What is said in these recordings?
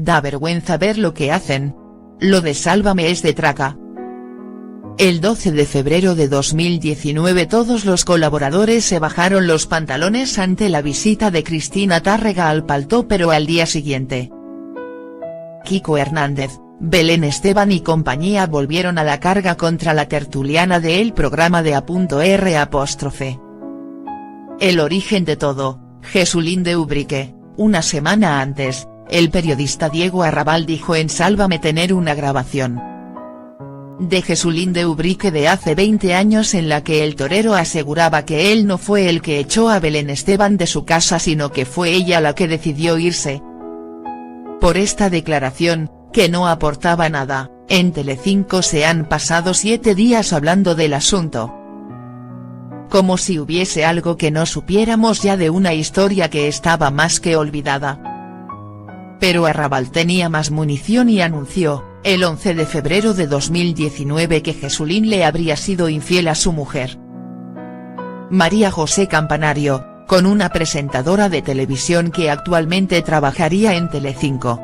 Da vergüenza ver lo que hacen. Lo de Sálvame es de traca. El 12 de febrero de 2019 todos los colaboradores se bajaron los pantalones ante la visita de Cristina Tárrega al Plató, pero al día siguiente Kiko Hernández, Belén Esteban y compañía volvieron a la carga contra la tertuliana del programa de A.R'. El origen de todo, Jesulín de Ubrique. Una semana antes, el periodista Diego Arrabal dijo en Sálvame tener una grabación de Jesulín de Ubrique de hace 20 años en la que el torero aseguraba que él no fue el que echó a Belén Esteban de su casa sino que fue ella la que decidió irse. Por esta declaración, que no aportaba nada, en Telecinco se han pasado 7 días hablando del asunto. Como si hubiese algo que no supiéramos ya de una historia que estaba más que olvidada. Pero Arrabal tenía más munición y anunció, el 11 de febrero de 2019 que Jesulín le habría sido infiel a su mujer, María José Campanario, con una presentadora de televisión que actualmente trabajaría en Telecinco.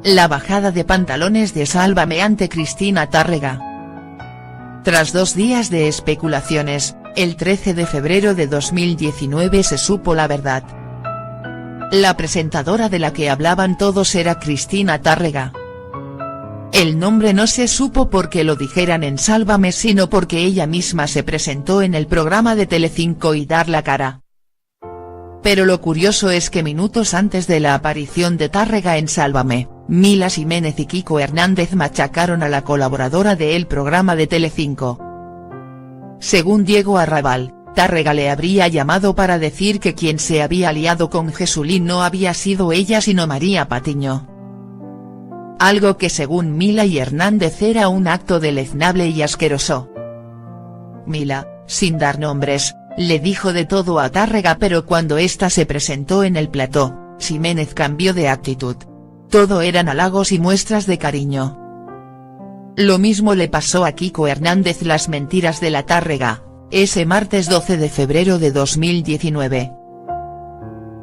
La bajada de pantalones de Sálvame ante Cristina Tárrega. Tras 2 días de especulaciones, el 13 de febrero de 2019 se supo la verdad. La presentadora de la que hablaban todos era Cristina Tárrega. El nombre no se supo porque lo dijeran en Sálvame sino porque ella misma se presentó en el programa de Telecinco y dar la cara. Pero lo curioso es que minutos antes de la aparición de Tárrega en Sálvame, Mila Jiménez y Kiko Hernández machacaron a la colaboradora del programa de Telecinco. Según Diego Arrabal, Tárrega le habría llamado para decir que quien se había liado con Jesulín no había sido ella sino María Patiño. Algo que según Mila y Hernández era un acto deleznable y asqueroso. Mila, sin dar nombres, le dijo de todo a Tárrega pero cuando ésta se presentó en el plató, Jiménez cambió de actitud. Todo eran halagos y muestras de cariño. Lo mismo le pasó a Kiko Hernández. Las mentiras de la Tárrega, ese martes 12 de febrero de 2019.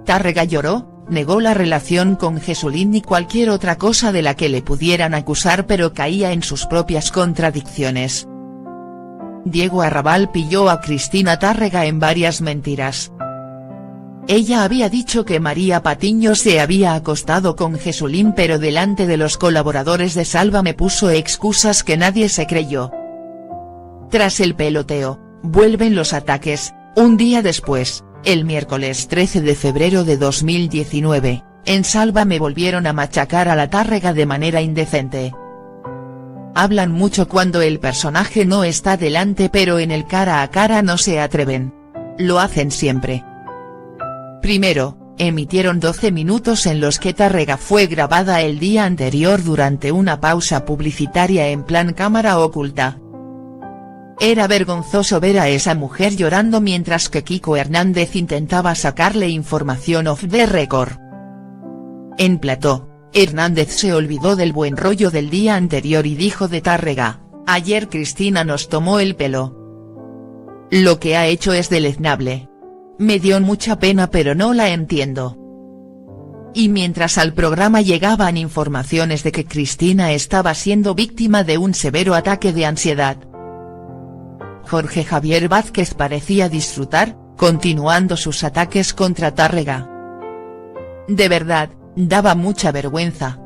Tárrega lloró, negó la relación con Jesulín y cualquier otra cosa de la que le pudieran acusar pero caía en sus propias contradicciones. Diego Arrabal pilló a Cristina Tárrega en varias mentiras. Ella había dicho que María Patiño se había acostado con Jesulín pero delante de los colaboradores de Sálvame puso excusas que nadie se creyó. Tras el peloteo, vuelven los ataques, un día después, el miércoles 13 de febrero de 2019, en Sálvame volvieron a machacar a la Tárrega de manera indecente. Hablan mucho cuando el personaje no está delante pero en el cara a cara no se atreven. Lo hacen siempre. Primero, emitieron 12 minutos en los que Tárrega fue grabada el día anterior durante una pausa publicitaria en plan cámara oculta. Era vergonzoso ver a esa mujer llorando mientras que Kiko Hernández intentaba sacarle información off the record. En plató, Hernández se olvidó del buen rollo del día anterior y dijo de Tárrega, ayer Cristina nos tomó el pelo. Lo que ha hecho es deleznable. Me dio mucha pena pero no la entiendo. Y mientras al programa llegaban informaciones de que Cristina estaba siendo víctima de un severo ataque de ansiedad, Jorge Javier Vázquez parecía disfrutar, continuando sus ataques contra Tárrega. De verdad, daba mucha vergüenza.